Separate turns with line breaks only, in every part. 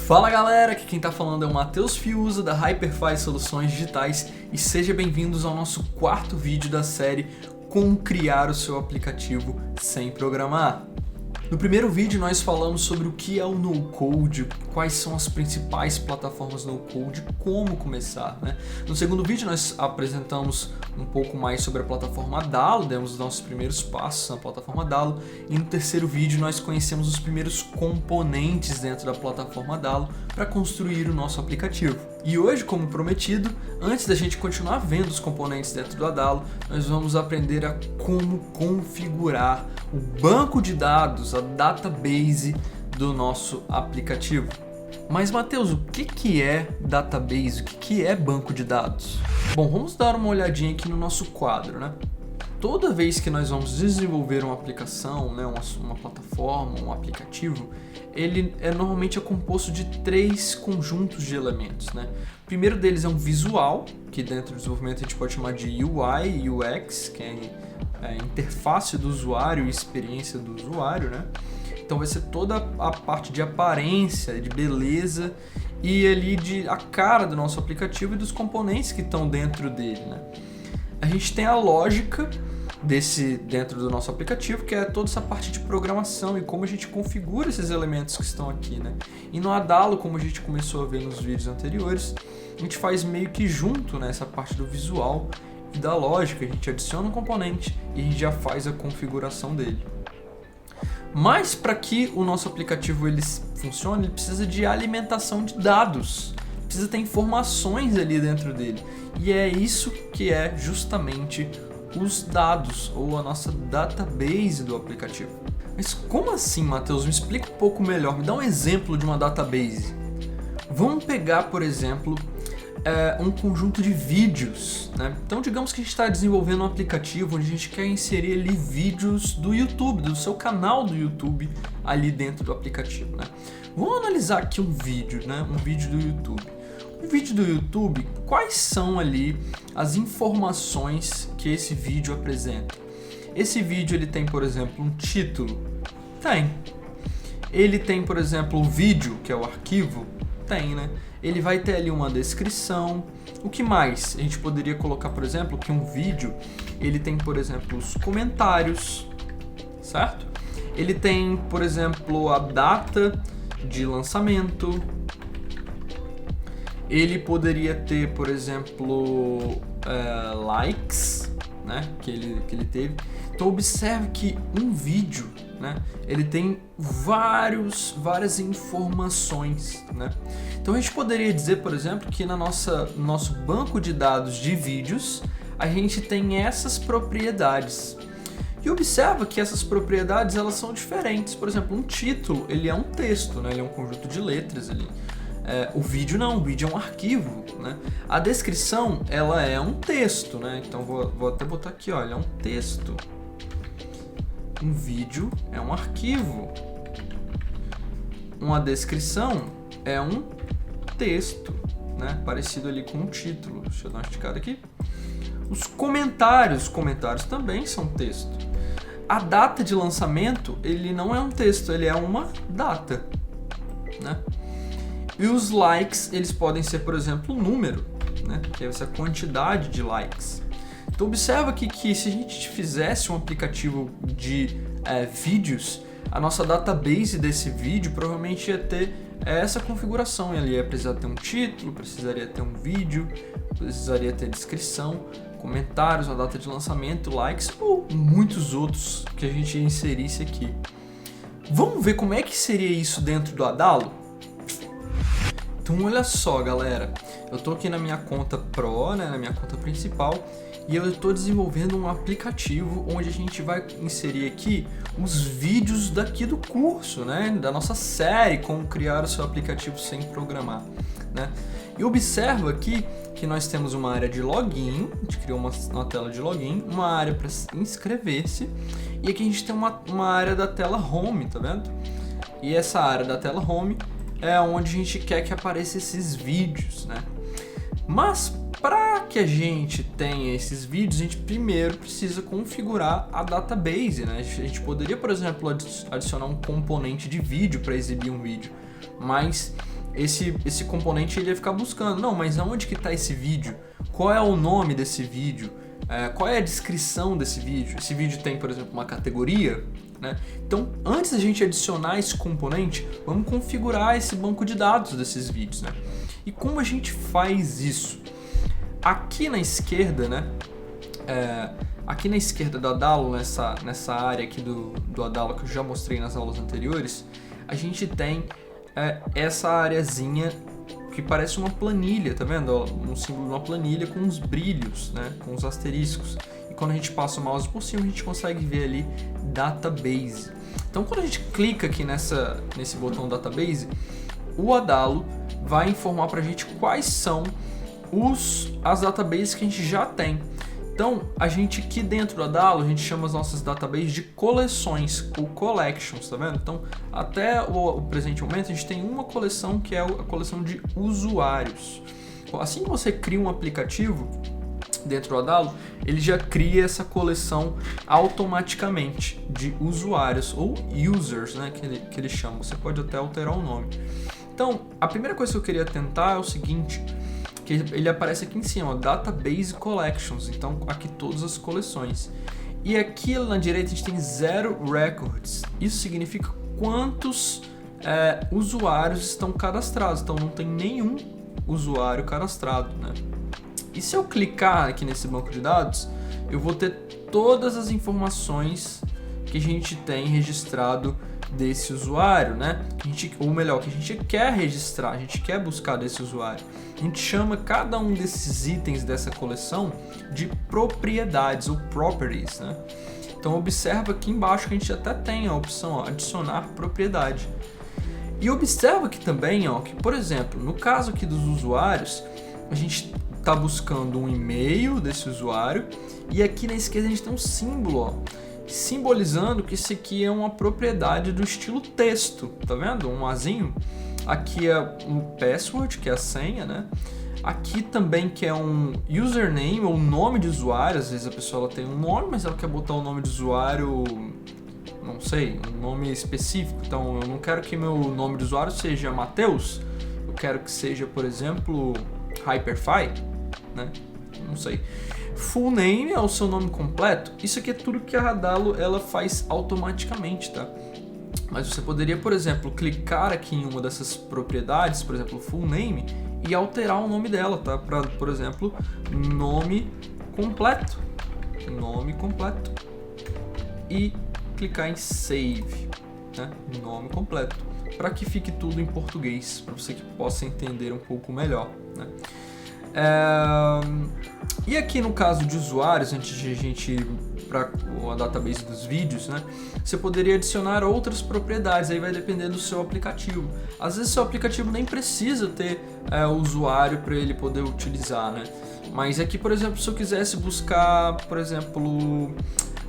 Fala galera, aqui quem tá falando é o Matheus Fiuza da Hyperfy Soluções Digitais e sejam bem-vindos ao nosso quarto vídeo da série Como Criar o Seu Aplicativo Sem Programar. No primeiro vídeo nós falamos sobre o que é o No-Code, quais são as principais plataformas No-Code, como começar, né? No segundo vídeo nós apresentamos um pouco mais sobre a plataforma Dalo, demos os nossos primeiros passos na plataforma Dalo, e no terceiro vídeo nós conhecemos os primeiros componentes dentro da plataforma Dalo para construir o nosso aplicativo. E hoje, como prometido, antes da gente continuar vendo os componentes dentro do Dalo, nós vamos aprender a como configurar o banco de dados, a database do nosso aplicativo. Mas Matheus, o que é database? O que é banco de dados? Bom, vamos dar uma olhadinha aqui no nosso quadro, né? Toda vez que nós vamos desenvolver uma aplicação, né, uma plataforma, um aplicativo, ele normalmente é composto de três conjuntos de elementos, né? O primeiro deles é um visual, que dentro do desenvolvimento a gente pode chamar de UI e UX, que é a interface do usuário e experiência do usuário, né? Então vai ser toda a parte de aparência, de beleza e ali a cara do nosso aplicativo e dos componentes que estão dentro dele, né? A gente tem a lógica dentro do nosso aplicativo, que é toda essa parte de programação e como a gente configura esses elementos que estão aqui, né? E no Dalo, como a gente começou a ver nos vídeos anteriores, a gente faz meio que junto, né, essa parte do visual e da lógica. A gente adiciona um componente e a gente já faz a configuração dele. Mas para que o nosso aplicativo ele funcione, ele precisa de alimentação de dados, precisa ter informações ali dentro dele. E é isso que é justamente os dados, ou a nossa database do aplicativo. Mas como assim, Matheus? Me explica um pouco melhor, me dá um exemplo de uma database. Vamos pegar, por exemplo, um conjunto de vídeos, né? Então digamos que a gente está desenvolvendo um aplicativo onde a gente quer inserir ali vídeos do YouTube, do seu canal do YouTube ali dentro do aplicativo, né? Vamos analisar aqui um vídeo, né? Um vídeo do YouTube. O vídeo do YouTube, quais são ali as informações que esse vídeo apresenta? Esse vídeo ele tem, por exemplo, um título? Tem. Ele tem, por exemplo, o vídeo, que é o arquivo? Tem, né? Ele vai ter ali uma descrição. O que mais? A gente poderia colocar, por exemplo, que um vídeo, ele tem, por exemplo, os comentários, certo? Ele tem, por exemplo, a data de lançamento. Ele poderia ter, por exemplo, likes, né, que ele teve. Então observe que um vídeo, né, ele tem várias informações, né? Então a gente poderia dizer, por exemplo, que no nosso banco de dados de vídeos a gente tem essas propriedades. E observa que essas propriedades elas são diferentes. Por exemplo, um título ele é um texto, né? Ele é um conjunto de letras ali. O vídeo não, o vídeo é um arquivo, né? A descrição, ela é um texto, né? Então vou até botar aqui, olha, é um texto. Um vídeo é um arquivo. Uma descrição é um texto, né? Parecido ali com um título. Deixa eu dar uma esticada aqui. Os comentários também são texto. A data de lançamento, ele não é um texto, ele é uma data, né? E os likes, eles podem ser, por exemplo, um número, né? Que é essa quantidade de likes. Então observa aqui que se a gente fizesse um aplicativo de vídeos, a nossa database desse vídeo provavelmente ia ter essa configuração. Ele ia precisar ter um título, precisaria ter um vídeo, precisaria ter descrição, comentários, a data de lançamento, likes ou muitos outros que a gente inserisse aqui. Vamos ver como é que seria isso dentro do Dalo? Então olha só, galera, eu tô aqui na minha conta Pro, né, na minha conta principal, e eu estou desenvolvendo um aplicativo onde a gente vai inserir aqui os vídeos daqui do curso, né, da nossa série Como Criar o Seu Aplicativo Sem Programar, né? E observa aqui que nós temos uma área de login, a gente criou uma tela de login, uma área para inscrever-se, e aqui a gente tem uma área da tela home, tá vendo? E essa área da tela home é onde a gente quer que apareça esses vídeos, né? Mas para que a gente tenha esses vídeos, a gente primeiro precisa configurar a database, né? A gente poderia, por exemplo, adicionar um componente de vídeo para exibir um vídeo, mas esse componente ele ia ficar buscando, não, mas aonde que está esse vídeo? Qual é o nome desse vídeo? Qual é a descrição desse vídeo? Esse vídeo tem, por exemplo, uma categoria, né? Então, antes da gente adicionar esse componente, vamos configurar esse banco de dados desses vídeos, né? E como a gente faz isso? Aqui na esquerda, né? Aqui na esquerda do Adalo, nessa área aqui do Adalo que eu já mostrei nas aulas anteriores, a gente tem essa areazinha que parece uma planilha, tá vendo? Um símbolo de uma planilha com uns brilhos, né? Com os asteriscos. E quando a gente passa o mouse por cima, a gente consegue ver ali Database. Então, quando a gente clica aqui nesse botão Database, o Adalo vai informar pra gente quais são as databases que a gente já tem. Então, a gente aqui dentro do Adalo, a gente chama as nossas databases de coleções ou collections, tá vendo? Então, até o presente momento, a gente tem uma coleção que é a coleção de usuários. Assim que você cria um aplicativo dentro do Adalo, ele já cria essa coleção automaticamente de usuários ou users, né, que ele chama. Você pode até alterar o nome. Então, a primeira coisa que eu queria tentar é o seguinte, que ele aparece aqui em cima, ó, Database Collections, então aqui todas as coleções. E aqui na direita a gente tem 0 records, isso significa quantos usuários estão cadastrados, então não tem nenhum usuário cadastrado, né? E se eu clicar aqui nesse banco de dados, eu vou ter todas as informações que a gente tem registrado desse usuário, né? Ou melhor, que a gente quer registrar, a gente quer buscar desse usuário. A gente chama cada um desses itens dessa coleção de propriedades ou properties, né? Então observa aqui embaixo que a gente até tem a opção, ó, adicionar propriedade. E observa aqui também, ó, que por exemplo, no caso aqui dos usuários, a gente está buscando um e-mail desse usuário e aqui na esquerda a gente tem um símbolo, ó, simbolizando que isso aqui é uma propriedade do estilo texto, tá vendo? Um azinho. Aqui é um password, que é a senha, né? Aqui também que é um username ou nome de usuário. Às vezes a pessoa ela tem um nome, mas ela quer botar o nome de usuário, não sei, um nome específico. Então eu não quero que meu nome de usuário seja Matheus, eu quero que seja, por exemplo, Hyperfy, né? Não sei. Full name é o seu nome completo. Isso aqui é tudo que a Adalo ela faz automaticamente, tá? Mas você poderia, por exemplo, clicar aqui em uma dessas propriedades, por exemplo, full name, e alterar o nome dela, tá? Para, por exemplo, nome completo. Nome completo. E clicar em save, né? Nome completo. Para que fique tudo em português, para você que possa entender um pouco melhor, né? E aqui no caso de usuários, antes de a gente ir para a database dos vídeos, né, você poderia adicionar outras propriedades, aí vai depender do seu aplicativo. Às vezes seu aplicativo nem precisa ter usuário para ele poder utilizar, né? Mas aqui, por exemplo, se eu quisesse buscar, por exemplo,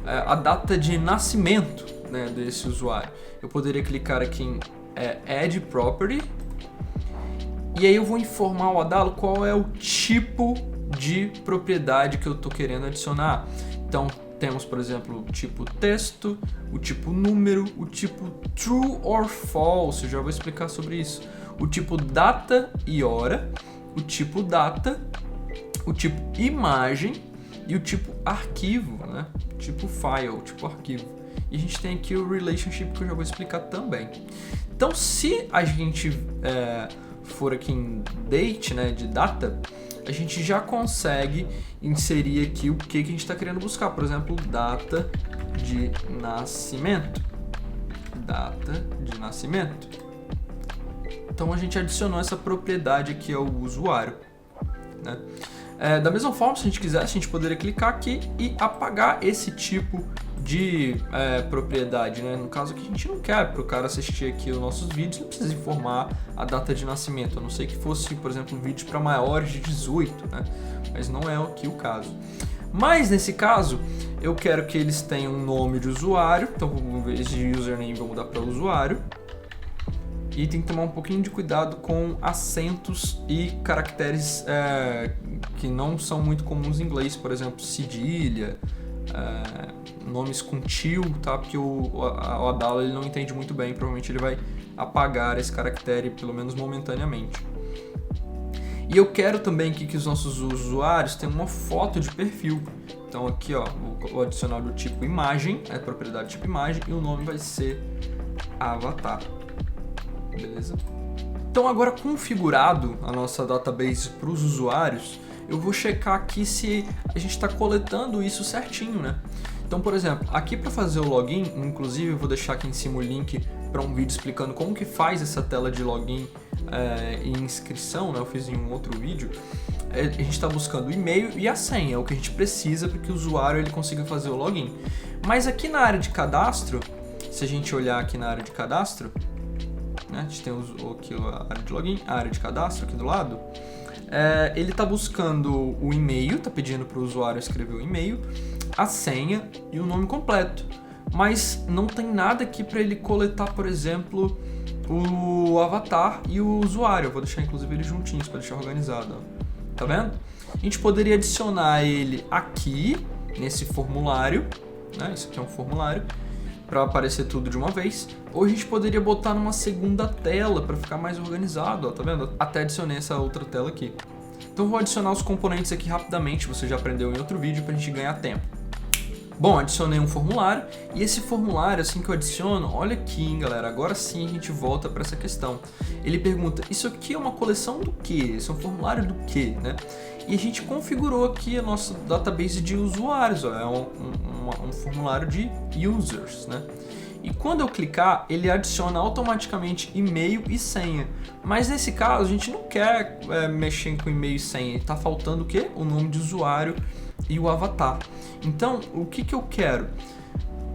a data de nascimento, né, desse usuário, eu poderia clicar aqui em Add Property. E aí eu vou informar o Adalo qual é o tipo de propriedade que eu estou querendo adicionar. Então temos, por exemplo, o tipo texto, o tipo número, o tipo true or false, eu já vou explicar sobre isso. O tipo data e hora, o tipo data, o tipo imagem e o tipo arquivo, né? Tipo file, tipo arquivo. E a gente tem aqui o relationship que eu já vou explicar também. Então se a gente for aqui em date, né, de data, a gente já consegue inserir aqui o que a gente está querendo buscar. Por exemplo, data de nascimento. Data de nascimento. Então a gente adicionou essa propriedade aqui ao usuário, né? Da mesma forma, se a gente quisesse, a gente poderia clicar aqui e apagar esse tipo de propriedade, né? No caso aqui a gente não quer para o cara assistir aqui os nossos vídeos, não precisa informar a data de nascimento, a não ser que fosse, por exemplo, um vídeo para maiores de 18, né? Mas não é aqui o caso. Mas nesse caso, eu quero que eles tenham um nome de usuário, então em vez de username vou mudar para usuário. E tem que tomar um pouquinho de cuidado com acentos e caracteres que não são muito comuns em inglês, por exemplo, cedilha, nomes com tio, tá? Porque o Adalo ele não entende muito bem, provavelmente ele vai apagar esse caractere, pelo menos momentaneamente. E eu quero também aqui que os nossos usuários tenham uma foto de perfil. Então aqui, ó, vou adicionar do tipo imagem, propriedade tipo imagem, e o nome vai ser avatar. Beleza? Então agora configurado a nossa database para os usuários, eu vou checar aqui se a gente está coletando isso certinho, né? Então, por exemplo, aqui para fazer o login, inclusive eu vou deixar aqui em cima o link para um vídeo explicando como que faz essa tela de login e inscrição, né? Eu fiz em um outro vídeo. A gente está buscando o e-mail e a senha, é o que a gente precisa para que o usuário ele consiga fazer o login. Mas aqui na área de cadastro, se a gente olhar aqui na área de cadastro, né? A gente tem aqui a área de login, a área de cadastro aqui do lado. Ele está buscando o e-mail, está pedindo para o usuário escrever o e-mail, a senha e o nome completo. Mas não tem nada aqui para ele coletar, por exemplo, o avatar e o usuário. Eu vou deixar inclusive eles juntinhos para deixar organizado. Ó. Tá vendo? A gente poderia adicionar ele aqui nesse formulário, né? Isso aqui é um formulário para aparecer tudo de uma vez. Ou a gente poderia botar numa segunda tela para ficar mais organizado, ó, tá vendo? Até adicionei essa outra tela aqui. Então eu vou adicionar os componentes aqui rapidamente, você já aprendeu em outro vídeo, para a gente ganhar tempo. Bom, adicionei um formulário e esse formulário, assim que eu adiciono, olha aqui, hein, galera, agora sim a gente volta para essa questão. Ele pergunta, isso aqui é uma coleção do quê? Isso é um formulário do quê, né? E a gente configurou aqui a nossa database de usuários, ó, é um formulário de users, né? E quando eu clicar, ele adiciona automaticamente e-mail e senha. Mas nesse caso, a gente não quer mexer com e-mail e senha, está faltando o quê? O nome de usuário e o avatar. Então, o que eu quero?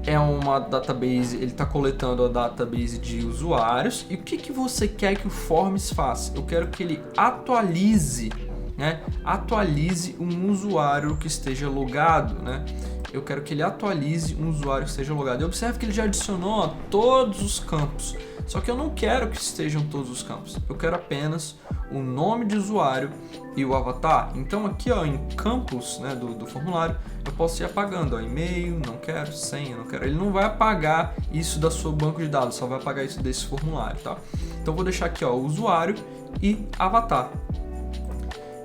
É uma database, ele está coletando a database de usuários. E o que você quer que o Forms faça? Eu quero que ele atualize, né? Atualize um usuário que esteja logado, né? Eu quero que ele atualize um usuário que esteja logado. E observe que ele já adicionou todos os campos. Só que eu não quero que estejam todos os campos. Eu quero apenas o nome de usuário e o avatar. Então aqui, ó, em campos, né, do formulário, eu posso ir apagando, ó, e-mail, não quero, senha, não quero. Ele não vai apagar isso da sua banco de dados, só vai apagar isso desse formulário, tá? Então eu vou deixar aqui, ó, usuário e avatar.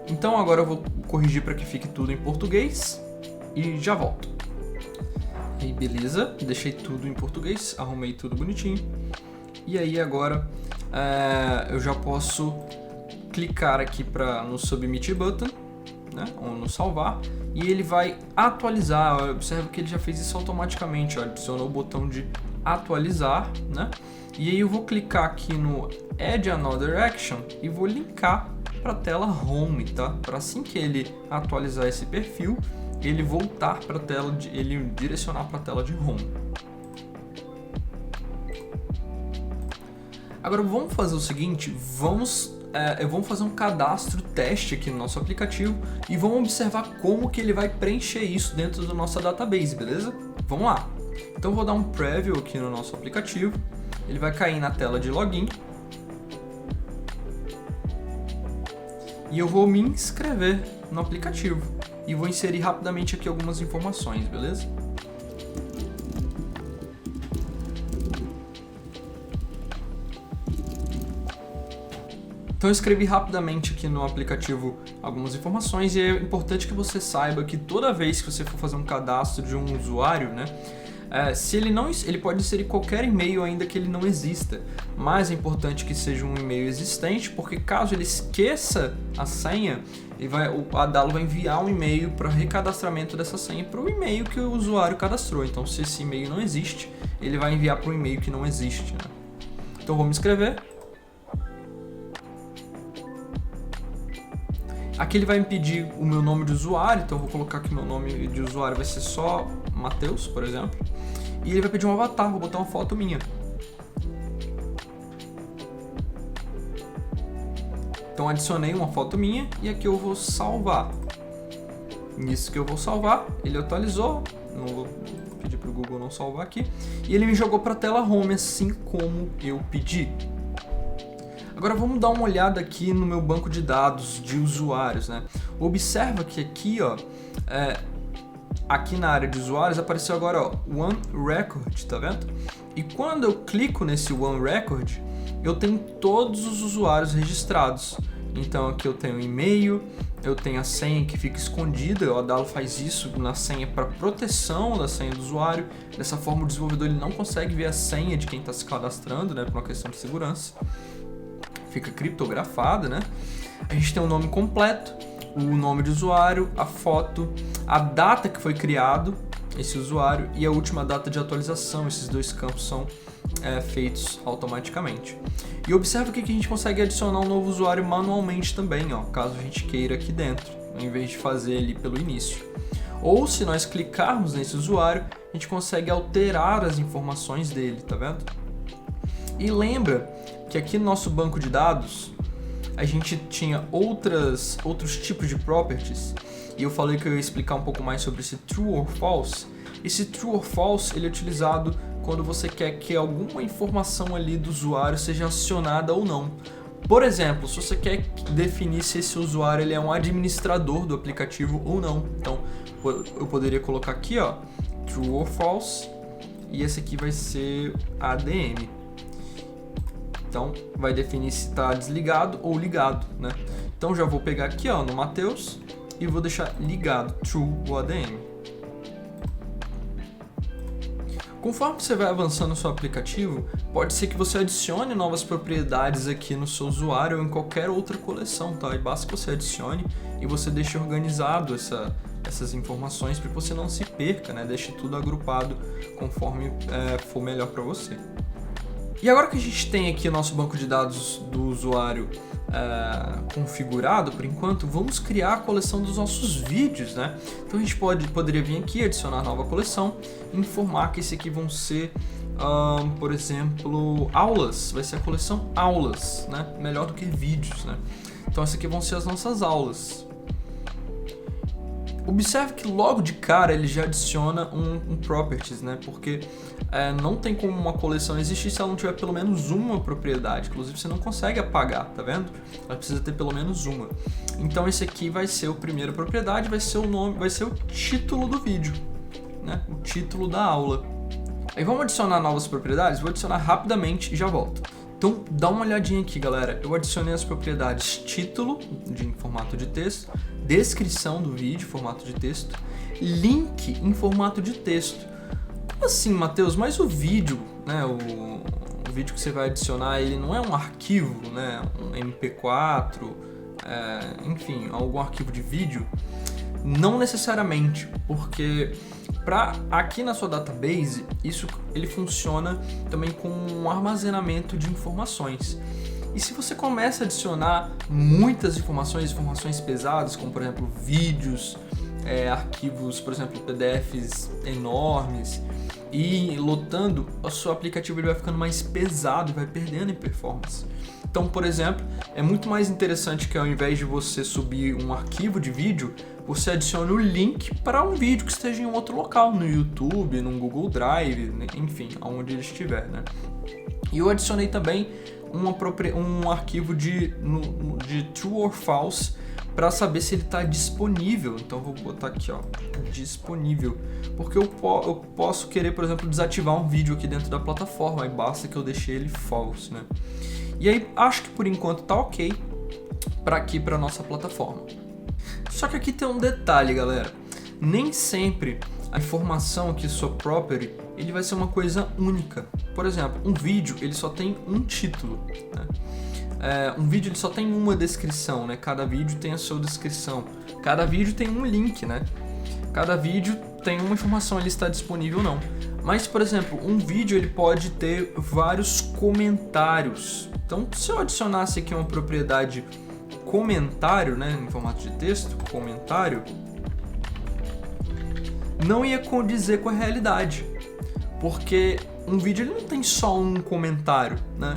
Então agora eu vou corrigir para que fique tudo em português e já volto. Aí beleza, deixei tudo em português, arrumei tudo bonitinho. E aí agora eu já posso clicar aqui no Submit Button, né, ou no salvar, e ele vai atualizar. Observe que ele já fez isso automaticamente, ó, adicionou o botão de atualizar, né? E aí eu vou clicar aqui no Add Another Action e vou linkar para a tela Home, tá? Para assim que ele atualizar esse perfil, ele voltar para a tela, ele direcionar para a tela de Home. Agora vamos fazer o seguinte, vamos fazer um cadastro teste aqui no nosso aplicativo e vamos observar como que ele vai preencher isso dentro da nossa database, beleza? Vamos lá! Então eu vou dar um preview aqui no nosso aplicativo, ele vai cair na tela de login e eu vou me inscrever no aplicativo e vou inserir rapidamente aqui algumas informações, beleza? Então eu escrevi rapidamente aqui no aplicativo algumas informações e é importante que você saiba que toda vez que você for fazer um cadastro de um usuário, né, ele pode inserir qualquer e-mail ainda que ele não exista, mas é importante que seja um e-mail existente, porque caso ele esqueça a senha, o Adalo vai enviar um e-mail para recadastramento dessa senha para o e-mail que o usuário cadastrou. Então se esse e-mail não existe, ele vai enviar para o e-mail que não existe, né? Então vou me inscrever. Aqui ele vai me pedir o meu nome de usuário, então eu vou colocar que meu nome de usuário vai ser só Matheus, por exemplo. E ele vai pedir um avatar, vou botar uma foto minha. Então adicionei uma foto minha e aqui eu vou salvar. Nisso que eu vou salvar, ele atualizou, não vou pedir para o Google não salvar aqui. E ele me jogou para a tela Home assim como eu pedi. Agora vamos dar uma olhada aqui no meu banco de dados de usuários, né? Observa que aqui, ó, aqui na área de usuários apareceu agora, ó, One Record, tá vendo? E quando eu clico nesse One Record, eu tenho todos os usuários registrados. Então aqui eu tenho o e-mail, eu tenho a senha que fica escondida, o Adalo faz isso na senha para proteção da senha do usuário. Dessa forma o desenvolvedor ele não consegue ver a senha de quem está se cadastrando, né, por uma questão de segurança. Fica criptografada, né? A gente tem o nome completo, o nome de usuário, a foto, a data que foi criado esse usuário e a última data de atualização. Esses dois campos são feitos automaticamente. E observa que aqui a gente consegue adicionar um novo usuário manualmente também, ó, caso a gente queira aqui dentro, em vez de fazer ali pelo início. Ou se nós clicarmos nesse usuário, a gente consegue alterar as informações dele, tá vendo? E lembra que aqui no nosso banco de dados, a gente tinha outros tipos de properties, e eu falei que eu ia explicar um pouco mais sobre esse true or false. Esse true or false ele é utilizado quando você quer que alguma informação ali do usuário seja acionada ou não. Por exemplo, se você quer definir se esse usuário ele é um administrador do aplicativo ou não. Então, eu poderia colocar aqui, ó, true or false, e esse aqui vai ser ADM. Então, vai definir se está desligado ou ligado, né? Então, já vou pegar aqui, ó, no Matheus e vou deixar ligado, true ou ADM. Conforme você vai avançando no seu aplicativo, pode ser que você adicione novas propriedades aqui no seu usuário ou em qualquer outra coleção, tá? E basta que você adicione e você deixe organizado essas informações para que você não se perca, né? Deixe tudo agrupado conforme for melhor para você. E agora que a gente tem aqui o nosso banco de dados do usuário configurado, por enquanto, vamos criar a coleção dos nossos vídeos, né? Então a gente poderia vir aqui, adicionar nova coleção, informar que esse aqui vão ser, por exemplo, aulas, vai ser a coleção aulas, né? Melhor do que vídeos, né? Então esse aqui vão ser as nossas aulas. Observe que logo de cara ele já adiciona um properties, né? Porque não tem como uma coleção existir se ela não tiver pelo menos uma propriedade. Inclusive você não consegue apagar, tá vendo? Ela precisa ter pelo menos uma. Então esse aqui vai ser a primeira propriedade, vai ser o nome, vai ser o título do vídeo, né? O título da aula. Aí vamos adicionar novas propriedades? Vou adicionar rapidamente e já volto. Então dá uma olhadinha aqui, galera. Eu adicionei as propriedades título em formato de texto, descrição do vídeo, formato de texto, link em formato de texto. Como assim, Matheus? Mas o vídeo, né, o vídeo que você vai adicionar, ele não é um arquivo, né, um MP4, enfim, algum arquivo de vídeo? Não necessariamente, porque aqui na sua database, ele funciona também com um armazenamento de informações. E se você começa a adicionar muitas informações pesadas, como por exemplo vídeos, arquivos, por exemplo PDFs enormes, e lotando, o seu aplicativo ele vai ficando mais pesado e vai perdendo em performance. Então, por exemplo, é muito mais interessante que ao invés de você subir um arquivo de vídeo, você adicione o link para um vídeo que esteja em outro local, no YouTube, no Google Drive, enfim, aonde ele estiver, né? E eu adicionei também um arquivo de true or false para saber se ele está disponível. Então vou botar aqui, ó, disponível, porque eu posso querer, por exemplo, desativar um vídeo aqui dentro da plataforma, e basta que eu deixe ele false, né? E aí acho que por enquanto tá ok para nossa plataforma. Só que aqui tem um detalhe, galera. Nem sempre a informação aqui, sua property, ele vai ser uma coisa única. Por exemplo, um vídeo ele só tem um título, né? Um vídeo ele só tem uma descrição, né? Cada vídeo tem a sua descrição. Cada vídeo tem um link, né? Cada vídeo tem uma informação, ele está disponível ou não. Mas, por exemplo, um vídeo ele pode ter vários comentários. Então, se eu adicionasse aqui uma propriedade comentário, né, em formato de texto, comentário, não ia condizer com a realidade, porque um vídeo ele não tem só um comentário, né?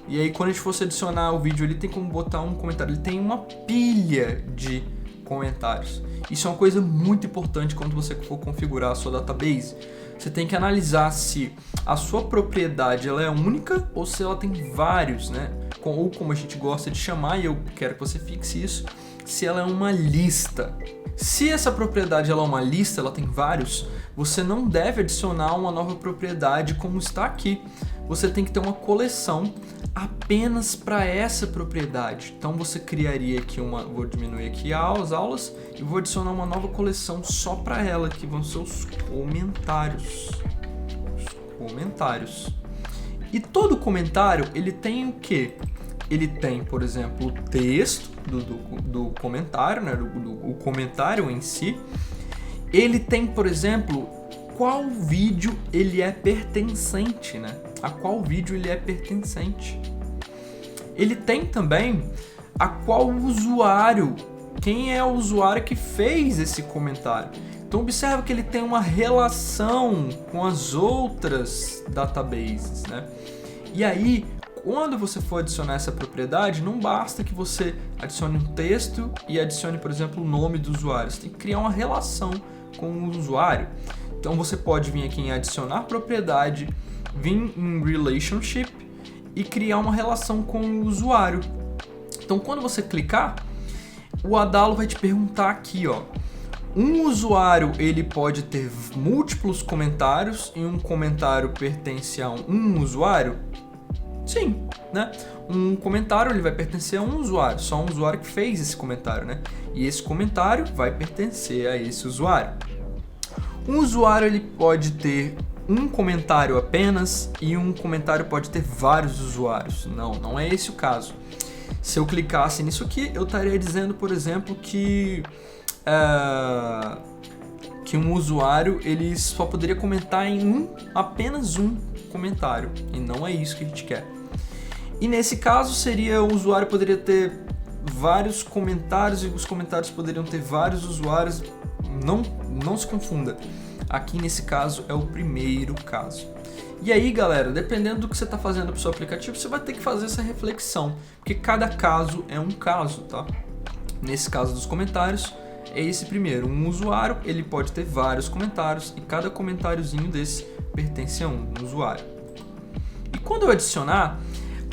E aí quando a gente fosse adicionar o vídeo, ele tem como botar um comentário, ele tem uma pilha de comentários. Isso é uma coisa muito importante quando você for configurar a sua database. Você tem que analisar se a sua propriedade ela é única ou se ela tem vários, né? Ou como a gente gosta de chamar, e eu quero que você fixe isso, se ela é uma lista. Se essa propriedade ela é uma lista, ela tem vários, você não deve adicionar uma nova propriedade como está aqui. Você tem que ter uma coleção apenas para essa propriedade. Então você criaria aqui vou diminuir aqui as aulas e vou adicionar uma nova coleção só para ela, que vão ser os comentários. Os comentários. E todo comentário, ele tem o quê? Ele tem, por exemplo, o texto do comentário, né? O comentário em si. Ele tem, por exemplo, qual vídeo ele é pertencente, né? A qual vídeo ele é pertencente. Ele tem também a qual usuário, quem é o usuário que fez esse comentário. Então observa que ele tem uma relação com as outras databases, né? E aí, quando você for adicionar essa propriedade, não basta que você adicione um texto e adicione, por exemplo, o nome do usuário. Você tem que criar uma relação com o usuário. Então você pode vir aqui em adicionar propriedade, vir em relationship e criar uma relação com o usuário. Então quando você clicar, o Adalo vai te perguntar aqui, ó, um usuário ele pode ter múltiplos comentários e um comentário pertence a um usuário? Sim, né? Um comentário ele vai pertencer a um usuário, só um usuário que fez esse comentário, né? E esse comentário vai pertencer a esse usuário. Um usuário ele pode ter um comentário apenas e um comentário pode ter vários usuários. Não é esse o caso. Se eu clicasse nisso aqui, eu estaria dizendo, por exemplo, que um usuário ele só poderia comentar em apenas um comentário. E não é isso que a gente quer. E nesse caso seria o usuário poderia ter vários comentários e os comentários poderiam ter vários usuários. Não se confunda. Aqui nesse caso é o primeiro caso. E aí, galera, dependendo do que você está fazendo para o seu aplicativo, você vai ter que fazer essa reflexão, porque cada caso é um caso, tá? Nesse caso dos comentários, é esse primeiro. Um usuário, ele pode ter vários comentários e cada comentáriozinho desse pertence a um usuário. E quando eu adicionar,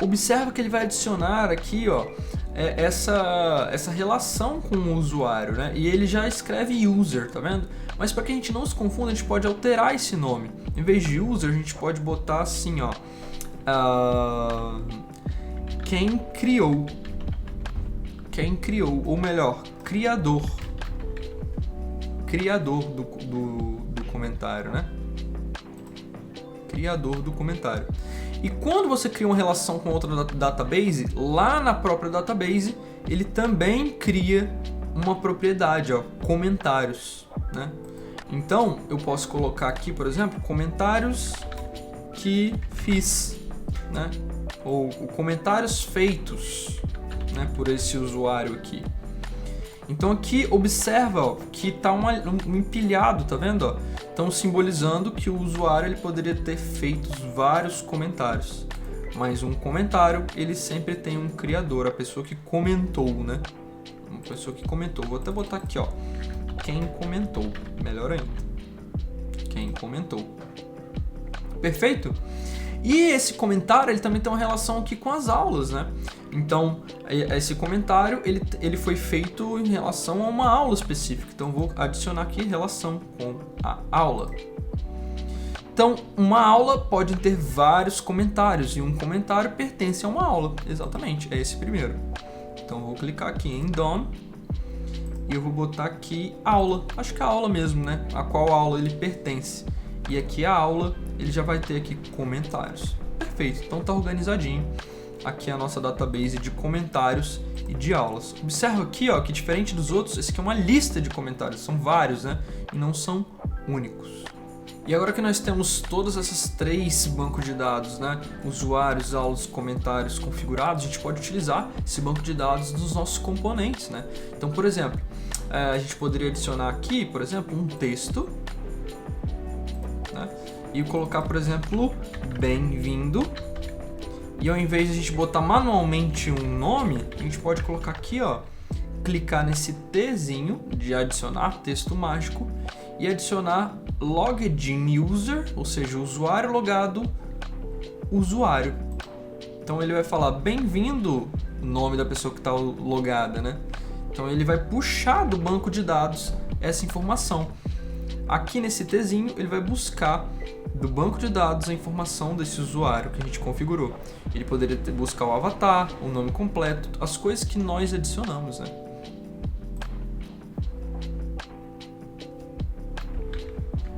observa que ele vai adicionar aqui, ó, essa relação com o usuário, né? E ele já escreve user, tá vendo? Mas para que a gente não se confunda, a gente pode alterar esse nome. Em vez de user, a gente pode botar assim, ó, quem criou, ou melhor, criador do comentário, né? Criador do comentário. E quando você cria uma relação com outra database, lá na própria database, ele também cria uma propriedade, ó, comentários, né? Então, eu posso colocar aqui, por exemplo, comentários que fiz, né? Ou comentários feitos, né, por esse usuário aqui. Então aqui observa, ó, que está um empilhado, tá vendo? Ó? Então simbolizando que o usuário ele poderia ter feito vários comentários, mas um comentário ele sempre tem um criador, a pessoa que comentou, né? Uma pessoa que comentou. Vou até botar aqui, ó, quem comentou, melhor ainda, quem comentou. Perfeito? E esse comentário ele também tem uma relação aqui com as aulas, né? Então, esse comentário ele foi feito em relação a uma aula específica. Então, vou adicionar aqui relação com a aula. Então, uma aula pode ter vários comentários e um comentário pertence a uma aula. Exatamente, é esse primeiro. Então, eu vou clicar aqui em Done e eu vou botar aqui aula. Acho que é a aula mesmo, né? A qual aula ele pertence. E aqui a aula, ele já vai ter aqui comentários. Perfeito, então tá organizadinho. Aqui é a nossa database de comentários e de aulas. Observa aqui, ó, que diferente dos outros, esse aqui é uma lista de comentários. São vários, né? E não são únicos. E agora que nós temos todas essas três bancos de dados, né? Usuários, aulas, comentários configurados, a gente pode utilizar esse banco de dados dos nossos componentes, né? Então, por exemplo, a gente poderia adicionar aqui, por exemplo, um texto, né? E colocar, por exemplo, bem-vindo. E ao invés de a gente botar manualmente um nome, a gente pode colocar aqui, ó, clicar nesse Tzinho de adicionar texto mágico e adicionar login user, ou seja, usuário logado, usuário. Então ele vai falar bem-vindo, o nome da pessoa que está logada, né? Então ele vai puxar do banco de dados essa informação. Aqui nesse Tzinho ele vai buscar do banco de dados a informação desse usuário que a gente configurou. Ele poderia buscar o avatar, o nome completo, as coisas que nós adicionamos, né?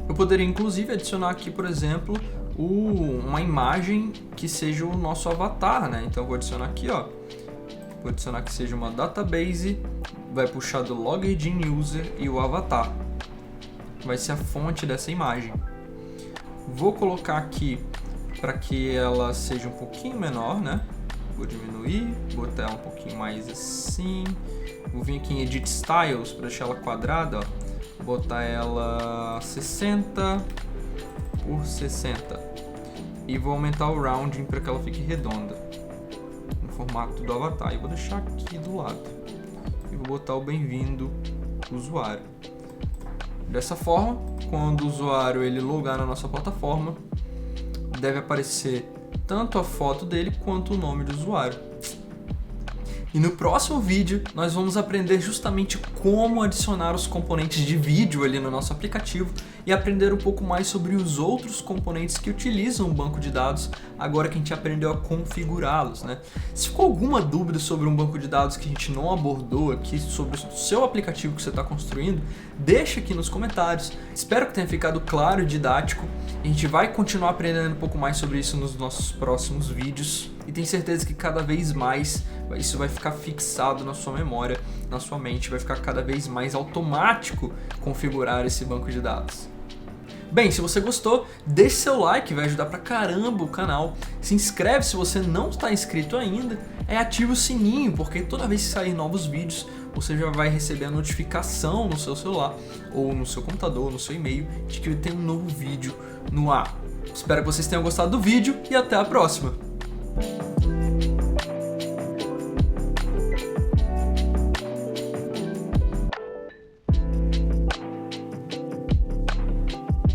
Eu poderia inclusive adicionar aqui, por exemplo, uma imagem que seja o nosso avatar, né? Então eu vou adicionar aqui, ó. Vou adicionar que seja uma database, vai puxar do login user e o avatar. Vai ser a fonte dessa imagem. Vou colocar aqui para que ela seja um pouquinho menor, né? Vou diminuir, botar ela um pouquinho mais assim. Vou vir aqui em Edit Styles para deixar ela quadrada, ó. Botar ela 60 por 60. E vou aumentar o rounding para que ela fique redonda, no formato do avatar. E vou deixar aqui do lado. E vou botar o bem-vindo usuário. Dessa forma, quando o usuário ele logar na nossa plataforma, deve aparecer tanto a foto dele quanto o nome do usuário. E no próximo vídeo nós vamos aprender justamente como adicionar os componentes de vídeo ali no nosso aplicativo e aprender um pouco mais sobre os outros componentes que utilizam o banco de dados agora que a gente aprendeu a configurá-los, né? Se ficou alguma dúvida sobre um banco de dados que a gente não abordou aqui, sobre o seu aplicativo que você está construindo, deixa aqui nos comentários. Espero que tenha ficado claro e didático. A gente vai continuar aprendendo um pouco mais sobre isso nos nossos próximos vídeos e tenho certeza que cada vez mais isso vai ficar fixado na sua memória, na sua mente, vai ficar cada vez mais automático configurar esse banco de dados. Bem, se você gostou, deixe seu like, vai ajudar pra caramba o canal. Se inscreve se você não está inscrito ainda, ative o sininho, porque toda vez que sair novos vídeos, você já vai receber a notificação no seu celular, ou no seu computador, ou no seu e-mail, de que tem um novo vídeo no ar. Espero que vocês tenham gostado do vídeo e até a próxima!